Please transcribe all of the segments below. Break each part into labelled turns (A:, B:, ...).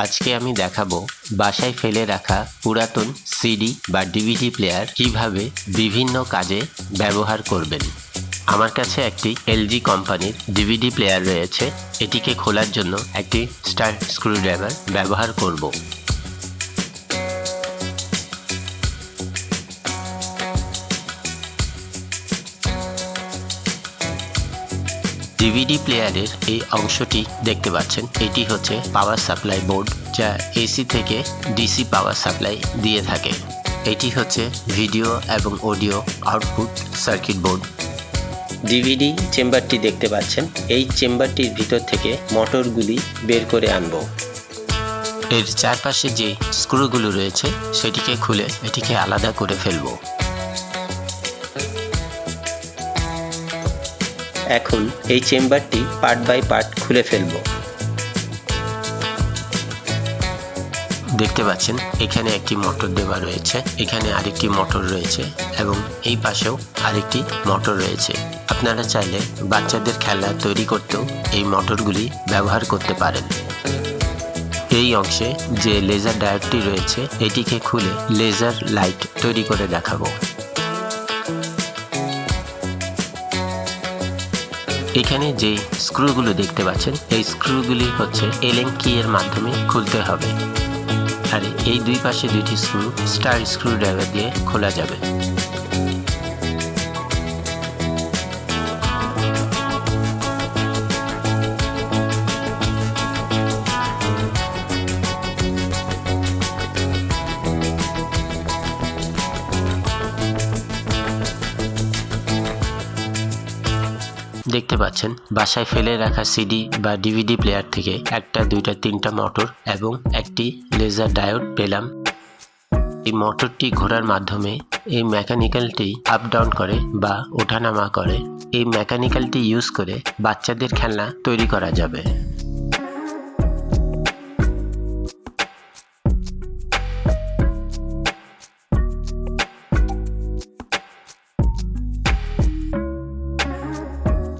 A: আজকে আমি দেখাবো বাসায় ফেলে রাখা পুরাতন সিডি বা ডিভিডি প্লেয়ার কিভাবে বিভিন্ন কাজে ব্যবহার করবেন। আমার কাছে একটি এলজি কোম্পানির ডিভিডি প্লেয়ার রয়েছে। এটিকে খোলার জন্য একটি স্টার স্ক্রুড্রাইভার ব্যবহার করব। ডিভিডি প্লেয়ারের এই অংশটি দেখতে পাচ্ছেন, এটি হচ্ছে পাওয়ার সাপ্লাই বোর্ড, যা এসি থেকে ডিসি পাওয়ার সাপ্লাই দিয়ে থাকে। এটি হচ্ছে ভিডিও এবং audio output circuit board. DVD চেম্বারটি দেখতে পাচ্ছেন, এই চেম্বারটির ভিতর থেকে মোটরগুলি বের করে আনব। এর চারপাশে যে স্ক্রুগুলো রয়েছে সেটিকে খুলে এটিকে আলাদা করে ফেলব। এখন এই চেম্বারটি পার্ট বাই পার্ট খুলে ফেলব। দেখতে পাচ্ছেন এখানে একটি মোটর দেওয়া রয়েছে, এখানে আরেকটি মোটর রয়েছে এবং এই পাশেও আরেকটি মোটর রয়েছে। আপনারা চাইলে বাচ্চাদের খেলনা তৈরি করতেও এই মোটরগুলি ব্যবহার করতে পারেন। এই অংশে যে লেজার ডায়োডটি রয়েছে এটিকে খুলে লেজার লাইট তৈরি করে দেখাবো। এখানে যে স্ক্রুগুলো দেখতে পাচ্ছেন এই স্ক্রুগুলি হচ্ছে এলেন কি এর মাধ্যমে খুলতে হবে, আর এই দুই পাশে দুইটি স্ক্রু স্টার স্ক্রুড্রাইভার দিয়ে খোলা যাবে। দেখতে পাচ্ছেন বাসায় ফেলে রাখা সিডি বা ডিভিডি প্লেয়ার থেকে একটা, দুইটা, তিনটা মোটর এবং একটি লেজার ডায়োড পেলাম। এই মোটরটি ঘোরার মাধ্যমে এই মেকানিক্যালটি আপ ডাউন করে বা ওঠানামা করে। এই মেকানিক্যালটি ইউজ করে বাচ্চাদের খেলনা তৈরি করা যাবে।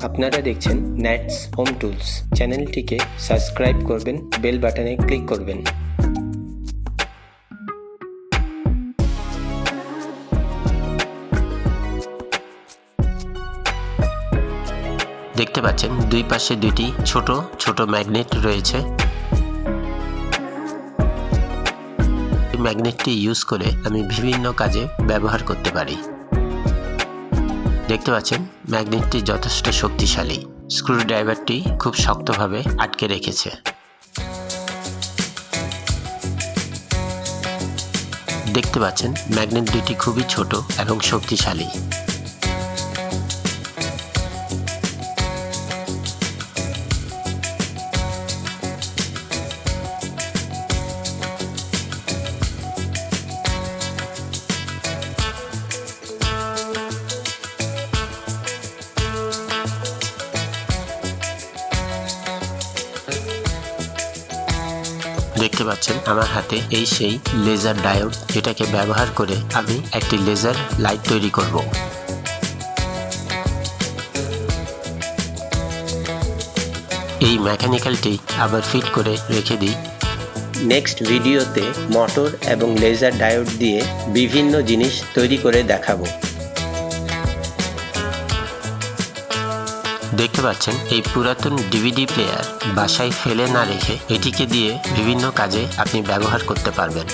A: আপনারা দেখছেন নেটস হোম টুলস। চ্যানেলটিকে সাবস্ক্রাইব করবেন, বেল বাটনে ক্লিক করবেন। দেখতে পাচ্ছেন দুই পাশে দুইটি ছোট ছোট ম্যাগনেট রয়েছে। এই ম্যাগনেটটি ইউজ করে আমি বিভিন্ন কাজে ব্যবহার করতে পারি। দেখতে পাচ্ছেন ম্যাগনেটটি যথেষ্ট শক্তিশালী। স্ক্রুড্রাইভারটি খুব শক্তভাবে আটকে রেখেছে। দেখতে পাচ্ছেন ম্যাগনেট দুটি খুবই ছোট এবং শক্তিশালী। দেখতে পাচ্ছেন আমার হাতে এই সেই লেজার ডায়োড, যেটাকে ব্যবহার করে আমি একটি লেজার লাইট তৈরি করব। এই মেকানিক্যালটি আবার ফিট করে রেখে দিই। নেক্সট ভিডিওতে মোটর এবং লেজার ডায়োড দিয়ে বিভিন্ন জিনিস তৈরি করে দেখাবো। দেখতে পাচ্ছেন এই পুরাতন ডিভিডি প্লেয়ার বাসায় ফেলে না রেখে এটিকে দিয়ে বিভিন্ন কাজে আপনি ব্যবহার করতে পারবেন।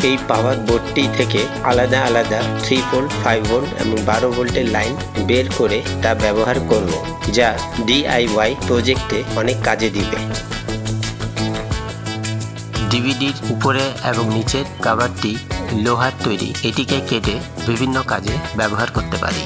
A: এই পাওয়ার বোর্ডটি থেকে আলাদা আলাদা 3 ভোল্ট, 5 ভোল্ট এবং 12 ভোল্টের লাইন বের করে তা ব্যবহার করব, যা DIY প্রজেক্টে অনেক কাজে দিবে। ডিভিডির উপরে এবং নিচের কভারটি লোহার তৈরি, এটিকে কেটে বিভিন্ন কাজে ব্যবহার করতে পারি।